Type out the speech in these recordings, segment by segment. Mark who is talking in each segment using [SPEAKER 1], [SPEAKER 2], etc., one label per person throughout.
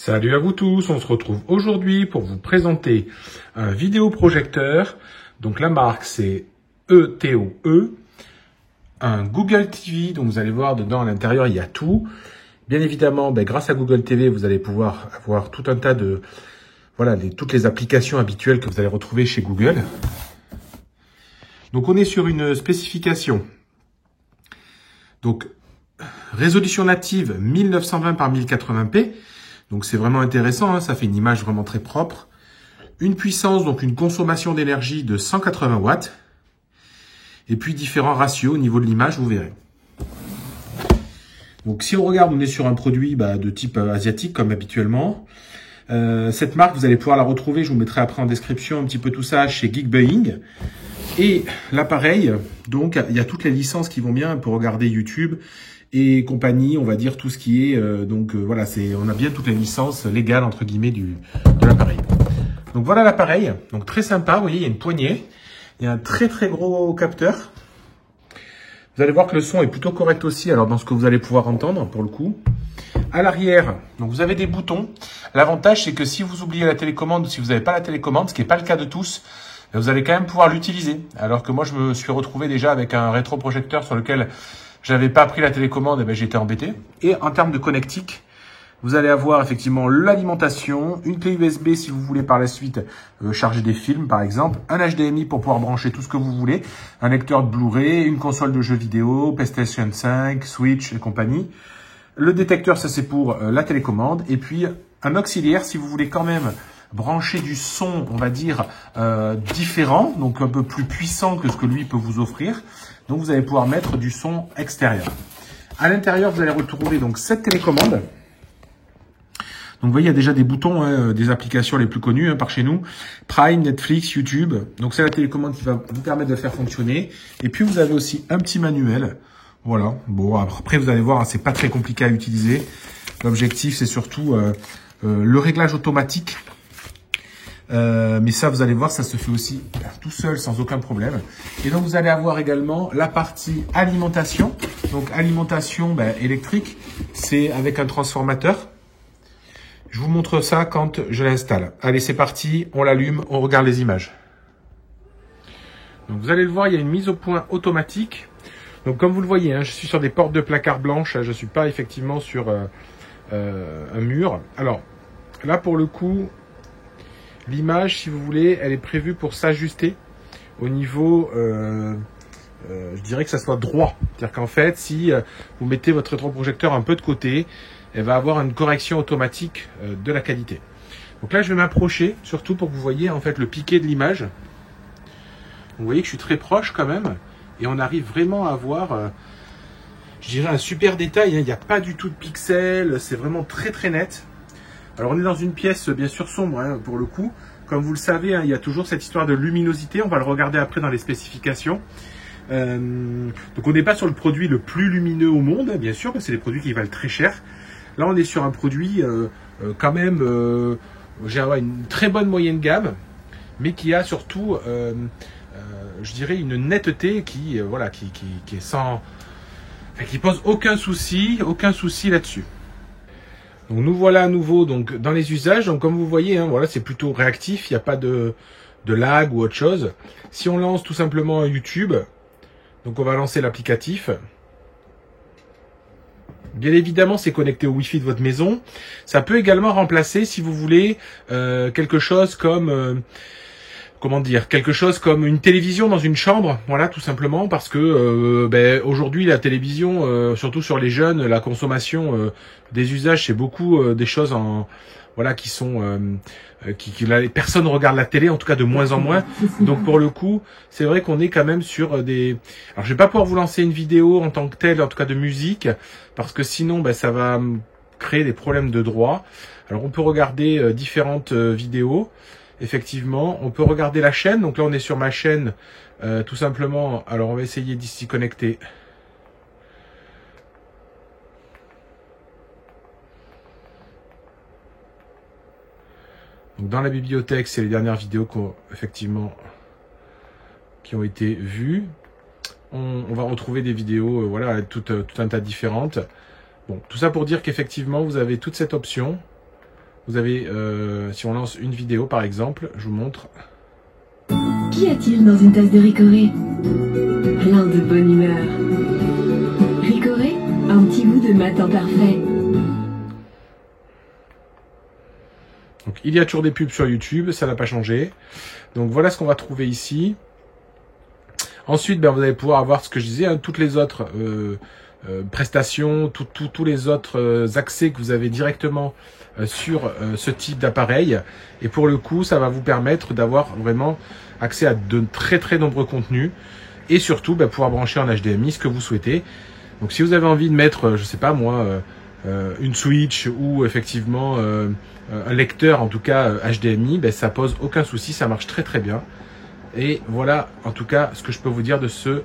[SPEAKER 1] Salut à vous tous, on se retrouve aujourd'hui pour vous présenter un vidéoprojecteur. Donc la marque c'est ETOE, un Google TV, donc vous allez voir dedans à l'intérieur il y a tout. Bien évidemment, grâce à Google TV, vous allez pouvoir avoir tout un tas de, toutes les applications habituelles que vous allez retrouver chez Google. Donc on est sur une spécification. Donc résolution native 1920 par 1080p. Donc c'est vraiment intéressant, hein, ça fait une image vraiment très propre. Une puissance, donc une consommation d'énergie de 180 watts. Et puis différents ratios au niveau de l'image, vous verrez. Donc si on regarde, on est sur un produit de type asiatique comme habituellement. Cette marque, vous allez pouvoir la retrouver, je vous mettrai après en description un petit peu tout ça chez Geekbuying. Et l'appareil, donc il y a toutes les licences qui vont bien pour regarder YouTube et compagnie, on va dire tout ce qui est on a bien toutes les licences légales entre guillemets de l'appareil. Donc voilà l'appareil, donc très sympa, vous voyez il y a une poignée, il y a un très gros capteur. Vous allez voir que le son est plutôt correct aussi, alors dans ce que vous allez pouvoir entendre pour le coup. À l'arrière, donc vous avez des boutons. L'avantage c'est que si vous oubliez la télécommande ou si vous n'avez pas la télécommande, ce qui n'est pas le cas de tous, vous allez quand même pouvoir l'utiliser. Alors que moi je me suis retrouvé déjà avec un rétroprojecteur sur lequel j'avais pas pris la télécommande, et j'étais embêté. Et en termes de connectique, vous allez avoir effectivement l'alimentation, une clé USB si vous voulez par la suite charger des films par exemple, un HDMI pour pouvoir brancher tout ce que vous voulez, un lecteur de Blu-ray, une console de jeux vidéo, PlayStation 5, Switch et compagnie. Le détecteur, ça c'est pour la télécommande. Et puis un auxiliaire si vous voulez quand même brancher du son, on va dire, différent, donc un peu plus puissant que ce que lui peut vous offrir. Donc vous allez pouvoir mettre du son extérieur. À l'intérieur, vous allez retrouver donc cette télécommande. Donc vous voyez, il y a déjà des boutons, des applications les plus connues par chez nous. Prime, Netflix, YouTube. Donc c'est la télécommande qui va vous permettre de faire fonctionner. Et puis vous avez aussi un petit manuel. Voilà. Bon, après vous allez voir, c'est pas très compliqué à utiliser. L'objectif, c'est surtout le réglage automatique. Mais ça, vous allez voir, ça se fait aussi tout seul, sans aucun problème. Et donc, vous allez avoir également la partie alimentation. Donc, alimentation électrique, c'est avec un transformateur. Je vous montre ça quand je l'installe. Allez, c'est parti, on l'allume, on regarde les images. Donc, vous allez le voir, il y a une mise au point automatique. Donc, comme vous le voyez, je suis sur des portes de placard blanches. Je ne suis pas effectivement sur un mur. Alors, là, pour le coup, l'image, si vous voulez, elle est prévue pour s'ajuster au niveau, je dirais que ça soit droit. C'est-à-dire qu'en fait, si vous mettez votre rétroprojecteur un peu de côté, elle va avoir une correction automatique de la qualité. Donc là, je vais m'approcher, surtout pour que vous voyez en fait le piqué de l'image. Vous voyez que je suis très proche quand même, et on arrive vraiment à avoir, je dirais, un super détail. Il n'y a pas du tout de pixels, c'est vraiment très net. Alors on est dans une pièce bien sûr sombre pour le coup. Comme vous le savez, il y a toujours cette histoire de luminosité. On va le regarder après dans les spécifications. Donc on n'est pas sur le produit le plus lumineux au monde, bien sûr, parce que c'est des produits qui valent très cher. Là on est sur un produit quand même, une très bonne moyenne gamme, mais qui a surtout, je dirais, une netteté qui est sans, qui pose aucun souci là-dessus. Donc nous voilà à nouveau donc dans les usages. Donc comme vous voyez, c'est plutôt réactif, il n'y a pas de lag ou autre chose. Si on lance tout simplement YouTube, donc on va lancer l'applicatif. Bien évidemment, c'est connecté au Wi-Fi de votre maison. Ça peut également remplacer, si vous voulez, quelque chose comme une télévision dans une chambre, voilà, tout simplement, parce que aujourd'hui la télévision, surtout sur les jeunes, la consommation des usages, c'est beaucoup des choses qui sont personne ne regarde la télé, en tout cas de moins en moins. Donc pour le coup, c'est vrai qu'on est quand même sur des. Alors je vais pas pouvoir vous lancer une vidéo en tant que telle, en tout cas de musique, parce que sinon ça va créer des problèmes de droit. Alors on peut regarder différentes vidéos. Effectivement, on peut regarder la chaîne. Donc là, on est sur ma chaîne, tout simplement. Alors, on va essayer d'y connecter. Donc, dans la bibliothèque, c'est les dernières vidéos qui ont été vues. On va retrouver des vidéos, tout un tas différentes. Bon, tout ça pour dire qu'effectivement, vous avez toute cette option. Vous avez, si on lance une vidéo par exemple, je vous montre.
[SPEAKER 2] Qu'y a-t-il dans une tasse de Ricoré? Plein de bonne humeur. Ricoré, un petit goût de matin parfait.
[SPEAKER 1] Donc il y a toujours des pubs sur YouTube, ça n'a pas changé. Donc voilà ce qu'on va trouver ici. Ensuite, vous allez pouvoir avoir ce que je disais, hein, toutes les autres prestations, tous les autres accès que vous avez directement sur ce type d'appareil. Et pour le coup, ça va vous permettre d'avoir vraiment accès à de très très nombreux contenus. Et surtout, pouvoir brancher en HDMI ce que vous souhaitez. Donc si vous avez envie de mettre, je sais pas moi, une Switch ou effectivement un lecteur, en tout cas HDMI, ça pose aucun souci, ça marche très très bien. Et voilà, en tout cas, ce que je peux vous dire de ce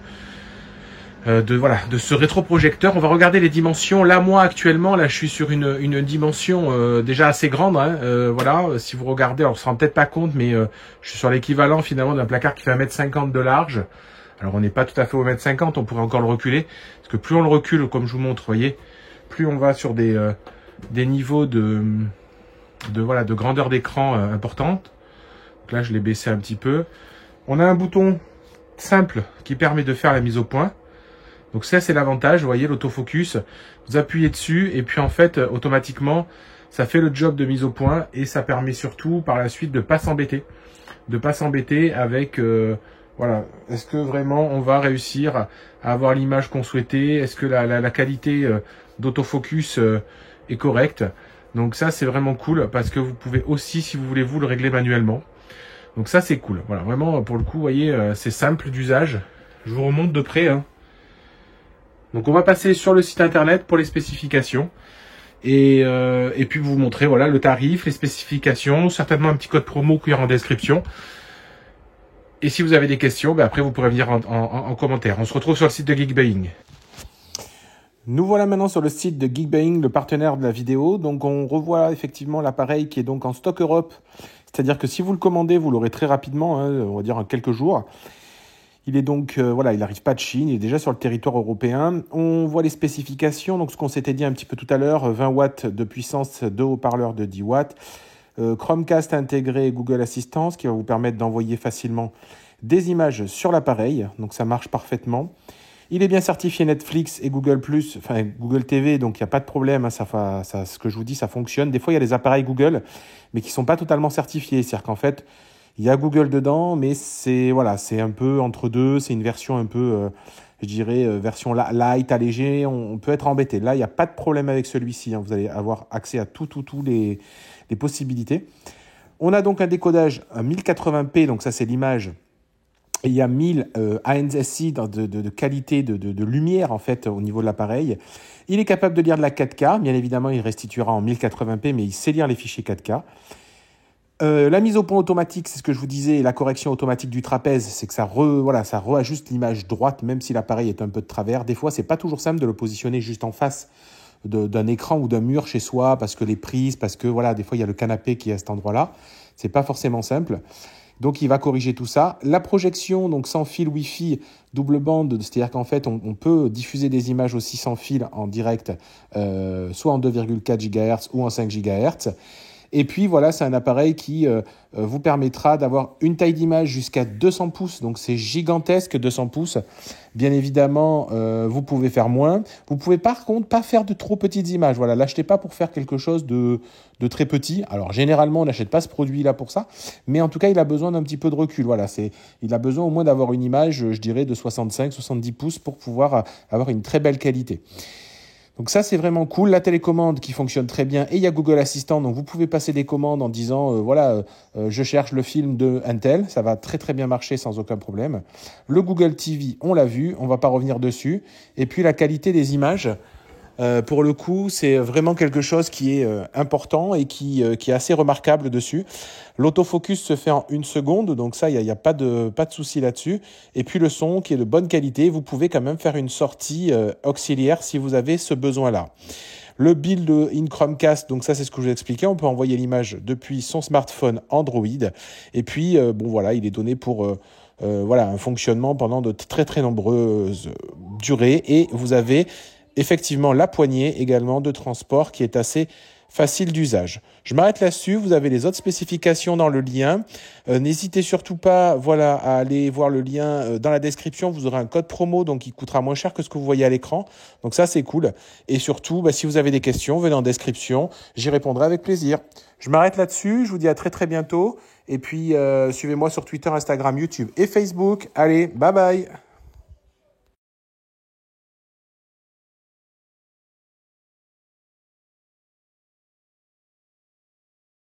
[SPEAKER 1] rétroprojecteur. On va regarder les dimensions. Là, moi, actuellement, là, je suis sur une dimension déjà assez grande. Hein. Voilà, si vous regardez, alors on ne se rend peut-être pas compte, mais je suis sur l'équivalent finalement d'un placard qui fait 1,50 m de large. Alors, on n'est pas tout à fait au 1,50 m, on pourrait encore le reculer. Parce que plus on le recule, comme je vous montre, vous voyez, plus on va sur des niveaux de grandeur d'écran importante. Donc là, je l'ai baissé un petit peu. On a un bouton simple qui permet de faire la mise au point. Donc ça, c'est l'avantage. Vous voyez, l'autofocus. Vous appuyez dessus et puis en fait, automatiquement, ça fait le job de mise au point et ça permet surtout par la suite de pas s'embêter. De pas s'embêter avec... voilà, est-ce que vraiment on va réussir à avoir l'image qu'on souhaitait? Est-ce que la qualité d'autofocus est correcte? Donc ça, c'est vraiment cool parce que vous pouvez aussi, si vous voulez, vous le régler manuellement. Donc ça, c'est cool. Voilà, vraiment, pour le coup, vous voyez, c'est simple d'usage. Je vous remonte de près. Hein. Donc on va passer sur le site internet pour les spécifications. Et puis vous montrer voilà, le tarif, les spécifications, certainement un petit code promo qui est en description. Et si vous avez des questions, après vous pourrez venir en commentaire. On se retrouve sur le site de Geekbuying. Nous voilà maintenant sur le site de Geekbuying, le partenaire de la vidéo. Donc on revoit effectivement l'appareil qui est donc en stock Europe. C'est-à-dire que si vous le commandez, vous l'aurez très rapidement, hein, on va dire en quelques jours. Il est donc, voilà, il n'arrive pas de Chine, il est déjà sur le territoire européen. On voit les spécifications, donc ce qu'on s'était dit un petit peu tout à l'heure, 20 watts de puissance, 2 haut-parleurs de 10 watts. Chromecast intégré Google Assistant, ce qui va vous permettre d'envoyer facilement des images sur l'appareil. Donc ça marche parfaitement. Il est bien certifié Netflix et Google+, enfin Google TV, donc il n'y a pas de problème. Hein, ça, ce que je vous dis, ça fonctionne. Des fois, il y a des appareils Google, mais qui ne sont pas totalement certifiés. C'est-à-dire qu'en fait, il y a Google dedans, mais c'est un peu entre deux. C'est une version un peu, je dirais, version light, allégée. On peut être embêté. Là, il n'y a pas de problème avec celui-ci. Hein. Vous allez avoir accès à tous les possibilités. On a donc un décodage à 1080p, donc ça, c'est l'image. Et il y a 1000 ANSI de qualité de lumière, en fait, au niveau de l'appareil. Il est capable de lire de la 4K. Bien évidemment, il restituera en 1080p, mais il sait lire les fichiers 4K. La mise au point automatique, c'est ce que je vous disais, la correction automatique du trapèze, c'est que ça réajuste l'image droite, même si l'appareil est un peu de travers. Des fois, c'est pas toujours simple de le positionner juste en face d'un écran ou d'un mur chez soi, parce que les prises, parce que voilà, des fois, il y a le canapé qui est à cet endroit-là. C'est pas forcément simple. Donc, il va corriger tout ça. La projection, donc sans fil Wi-Fi, double bande, c'est-à-dire qu'en fait, on peut diffuser des images aussi sans fil en direct, soit en 2,4 GHz ou en 5 GHz. Et puis voilà, c'est un appareil qui vous permettra d'avoir une taille d'image jusqu'à 200 pouces. Donc c'est gigantesque, 200 pouces. Bien évidemment, vous pouvez faire moins. Vous pouvez par contre pas faire de trop petites images. Voilà, l'achetez pas pour faire quelque chose de très petit. Alors généralement, on n'achète pas ce produit-là pour ça. Mais en tout cas, il a besoin d'un petit peu de recul. Voilà, il a besoin au moins d'avoir une image, je dirais, de 65-70 pouces pour pouvoir avoir une très belle qualité. Donc ça, c'est vraiment cool. La télécommande qui fonctionne très bien. Et il y a Google Assistant. Donc, vous pouvez passer des commandes en disant, je cherche le film de Untel. Ça va très, très bien marcher sans aucun problème. Le Google TV, on l'a vu. On ne va pas revenir dessus. Et puis, la qualité des images. Pour le coup, c'est vraiment quelque chose qui est important et qui est assez remarquable dessus. L'autofocus se fait en 1 seconde, donc ça, il y a pas de souci là-dessus. Et puis le son qui est de bonne qualité, vous pouvez quand même faire une sortie auxiliaire si vous avez ce besoin-là. Le build in Chromecast, donc ça c'est ce que je vous ai expliqué, on peut envoyer l'image depuis son smartphone Android. Et puis, il est donné pour... un fonctionnement pendant de très très nombreuses durées. Et vous avez effectivement la poignée également de transport qui est assez facile d'usage. Je m'arrête là-dessus. Vous avez les autres spécifications dans le lien. N'hésitez surtout pas, voilà, à aller voir le lien dans la description. Vous aurez un code promo, donc il coûtera moins cher que ce que vous voyez à l'écran. Donc ça, c'est cool. Et surtout, si vous avez des questions, venez en description. J'y répondrai avec plaisir. Je m'arrête là-dessus. Je vous dis à très très bientôt. Et puis, suivez-moi sur Twitter, Instagram, YouTube et Facebook. Allez, bye bye.